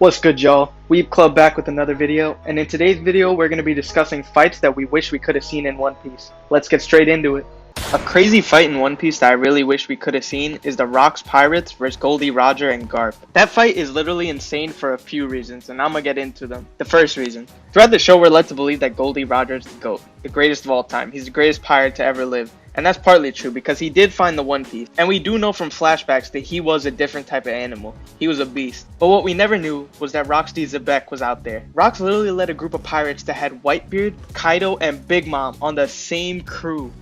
What's good, y'all? Weeb Club back with another video, and in today's video we're going to be discussing fights that we wish we could have seen in One Piece. Let's get straight into it. A crazy fight in One Piece that I really wish we could have seen is the Rocks Pirates vs Goldie Roger and Garp. That fight is literally insane for a few reasons, and I'm gonna get into them. The first reason. Throughout the show we're led to believe that Goldie Roger is the GOAT, the greatest of all time. He's the greatest pirate to ever live. And that's partly true because he did find the One Piece. And we do know from flashbacks that he was a different type of animal. He was a beast. But what we never knew was that Roxy Zebek was out there. Rox literally led a group of pirates that had Whitebeard, Kaido, and Big Mom on the same crew.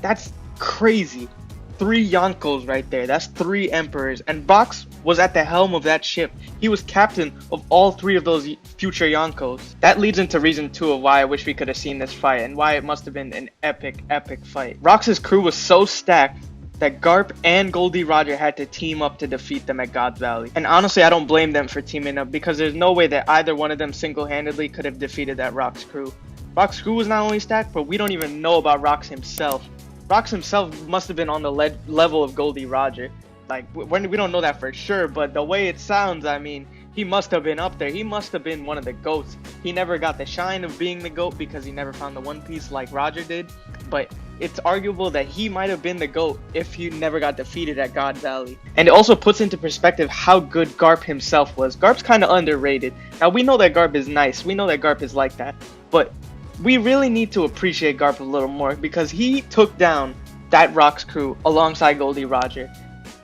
That's crazy. 3 Yonkos right there. That's 3 emperors. And Box was at the helm of that ship. He was captain of all 3 of those future Yonkos. That leads into reason 2 of why I wish we could have seen this fight and why it must have been an epic fight. Rox's crew was so stacked that Garp and Goldie Roger had to team up to defeat them at God's Valley. And honestly, I don't blame them for teaming up because there's no way that either one of them single-handedly could have defeated that Rox crew. Rox's crew was not only stacked, but we don't even know about Rox himself. Rox himself must have been on the level of Goldie Roger. Like, we don't know that for sure, but the way it sounds, I mean, he must have been up there. He must have been one of the GOATs. He never got the shine of being the GOAT because he never found the One Piece like Roger did, but it's arguable that he might have been the GOAT if he never got defeated at God Valley. And it also puts into perspective how good Garp himself was. Garp's kind of underrated. Now, we know that Garp is nice. We know that Garp is like that, but we really need to appreciate Garp a little more because he took down that Rocks crew alongside Goldie Roger.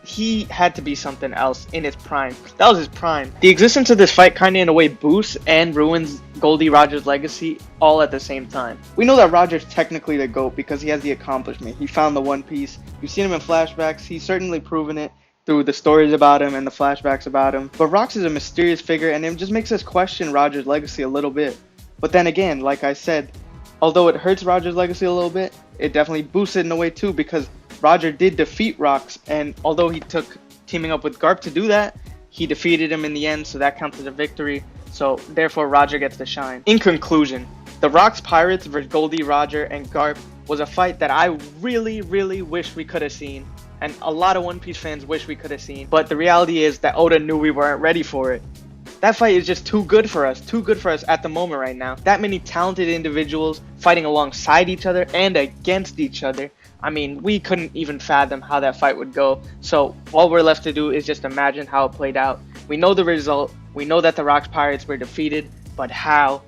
He had to be something else in his prime. That was his prime. The existence of this fight kind of in a way boosts and ruins Goldie Roger's legacy all at the same time. We know that Roger's technically the GOAT because he has the accomplishment. He found the One Piece. You've seen him in flashbacks. He's certainly proven it through the stories about him and the flashbacks about him. But Rocks is a mysterious figure and it just makes us question Roger's legacy a little bit. But then again, like I said, although it hurts Roger's legacy a little bit, it definitely boosts it in a way too because Roger did defeat Rocks, and although he took teaming up with Garp to do that, he defeated him in the end, so that counts as a victory. So therefore Roger gets the shine. In conclusion, the Rocks Pirates vs Goldie Roger and Garp was a fight that I really wish we could have seen, and a lot of One Piece fans wish we could have seen, but the reality is that Oda knew we weren't ready for it. That fight is just too good for us at the moment right now. That many talented individuals fighting alongside each other and against each other. I mean, we couldn't even fathom how that fight would go. So all we're left to do is just imagine how it played out. We know the result. We know that the Rocks Pirates were defeated, but how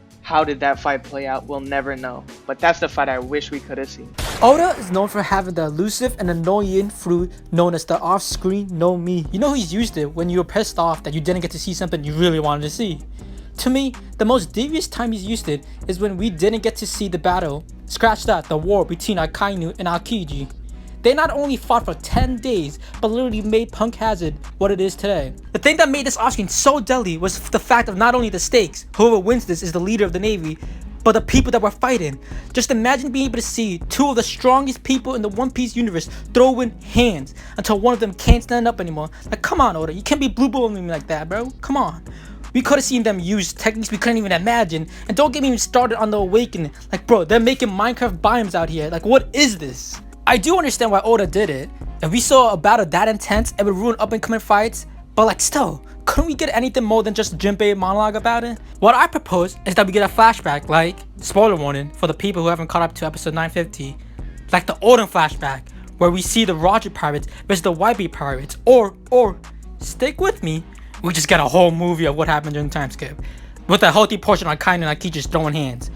did that fight play out? We'll never know. But that's the fight I wish we could have seen. Oda is known for having the elusive and annoying fruit known as the off-screen no-me. You know he's used it when you were pissed off that you didn't get to see something you really wanted to see. To me, the most devious time he's used it is when we didn't get to see the battle. Scratch that, the war between Akainu and Aokiji. They not only fought for 10 days, but literally made Punk Hazard what it is today. The thing that made this off-screen so deadly was the fact of not only the stakes, whoever wins this is the leader of the Navy, but the people that were fighting. Just imagine being able to see 2 of the strongest people in the One Piece universe throw in hands until one of them can't stand up anymore. Like, come on, Oda, you can't be blue balling me like that, bro. Come on. We could have seen them use techniques we couldn't even imagine. And don't get me even started on the Awakening. Like, bro, they're making Minecraft biomes out here. Like, what is this? I do understand why Oda did it. If we saw a battle that intense, it would ruin up-and-coming fights. But like, still, couldn't we get anything more than just a Jinbei monologue about it? What I propose is that we get a flashback, like, spoiler warning for the people who haven't caught up to episode 950, like the Odin flashback, where we see the Roger Pirates versus the Whitebeard Pirates, or, stick with me, we just get a whole movie of what happened during the time skip, with a healthy portion on Kainen and Aokiji just throwing hands.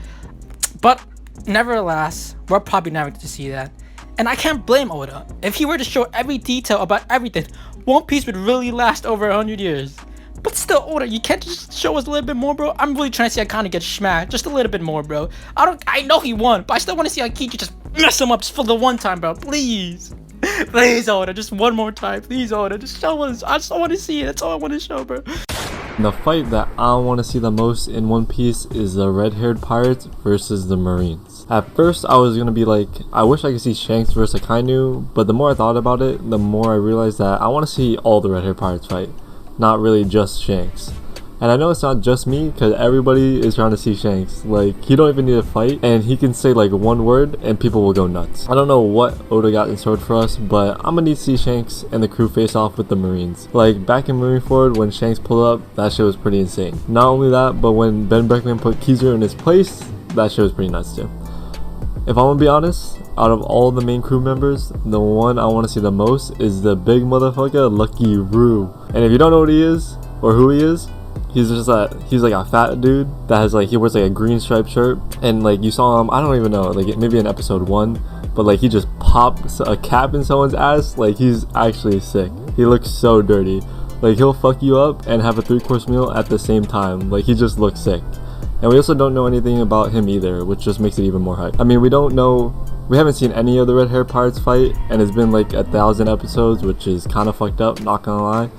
But, nevertheless, we're probably never going to see that. And I can't blame Oda. If he were to show every detail about everything, One Piece would really last over 100 years. But still, Oda, you can't just show us a little bit more, bro? I'm really trying to see Akainu get smacked. Just a little bit more, bro. I know he won, but I still want to see Aokiji just mess him up just for the one time, bro. Please. Please, Oda, just one more time. Please, Oda, just show us. I just want to see it. That's all I want to show, bro. The fight that I want to see the most in One Piece is the red-haired pirates versus the Marines. At first, I was going to be like, I wish I could see Shanks versus Akainu, but the more I thought about it, the more I realized that I want to see all the red-haired pirates fight, not really just Shanks. And I know it's not just me, because everybody is trying to see Shanks. Like, he don't even need to fight, and he can say like one word and people will go nuts. I don't know what Oda got in store for us, but I'm gonna need to see Shanks and the crew face off with the Marines. Like, back in Marineford, when Shanks pulled up, that shit was pretty insane. Not only that, but when Ben Beckman put Kizaru in his place, that shit was pretty nuts too. If I'm gonna be honest, out of all the main crew members, the one I want to see the most is the big motherfucker, Lucky Roo. And if you don't know what he is, or who he is, he's like a fat dude that has like, he wears like a green striped shirt, and like you saw him, I don't even know, like maybe in episode 1, but like he just pops a cap in someone's ass. Like, he's actually sick. He looks so dirty. Like, he'll fuck you up and have a 3-course meal at the same time. Like, he just looks sick. And we also don't know anything about him either, which just makes it even more hype. I mean, we haven't seen any of the red hair pirates fight, and it's been like 1,000 episodes, which is kind of fucked up, not gonna lie.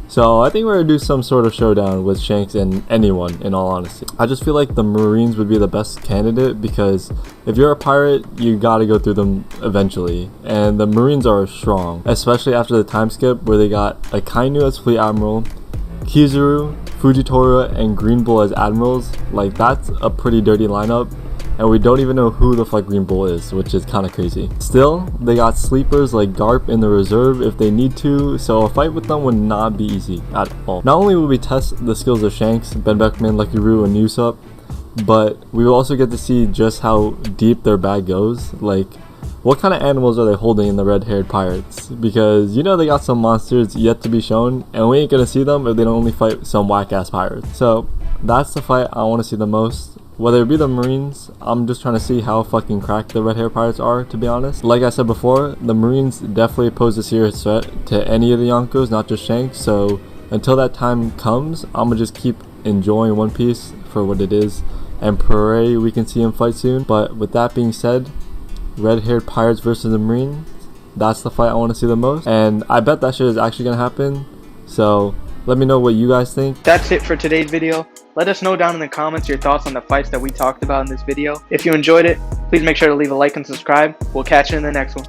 So I think we're gonna do some sort of showdown with Shanks and anyone, in all honesty. I just feel like the Marines would be the best candidate, because if you're a pirate, you gotta go through them eventually. And the Marines are strong, especially after the time skip where they got Akainu as Fleet Admiral, Kizaru, Fujitora, and Green Bull as Admirals. Like, that's a pretty dirty lineup. And we don't even know who the fuck Green Bull is, which is kind of crazy. Still, they got sleepers like Garp in the reserve if they need to, so a fight with them would not be easy at all. Not only will we test the skills of Shanks, Ben Beckman, Lucky Roo, and Usopp, but we will also get to see just how deep their bag goes. Like, what kind of animals are they holding in the red-haired pirates? Because you know they got some monsters yet to be shown, and we ain't gonna see them if they don't only fight some whack-ass pirates. So that's the fight I want to see the most. Whether it be the Marines, I'm just trying to see how fucking cracked the red hair pirates are, to be honest. Like I said before, the Marines definitely pose a serious threat to any of the Yonkos, not just Shanks. So until that time comes, I'm gonna just keep enjoying One Piece for what it is and pray we can see him fight soon. But with that being said, red haired pirates versus the Marines, that's the fight I want to see the most. And I bet that shit is actually gonna happen. So let me know what you guys think. That's it for today's video. Let us know down in the comments your thoughts on the fights that we talked about in this video. If you enjoyed it, please make sure to leave a like and subscribe. We'll catch you in the next one.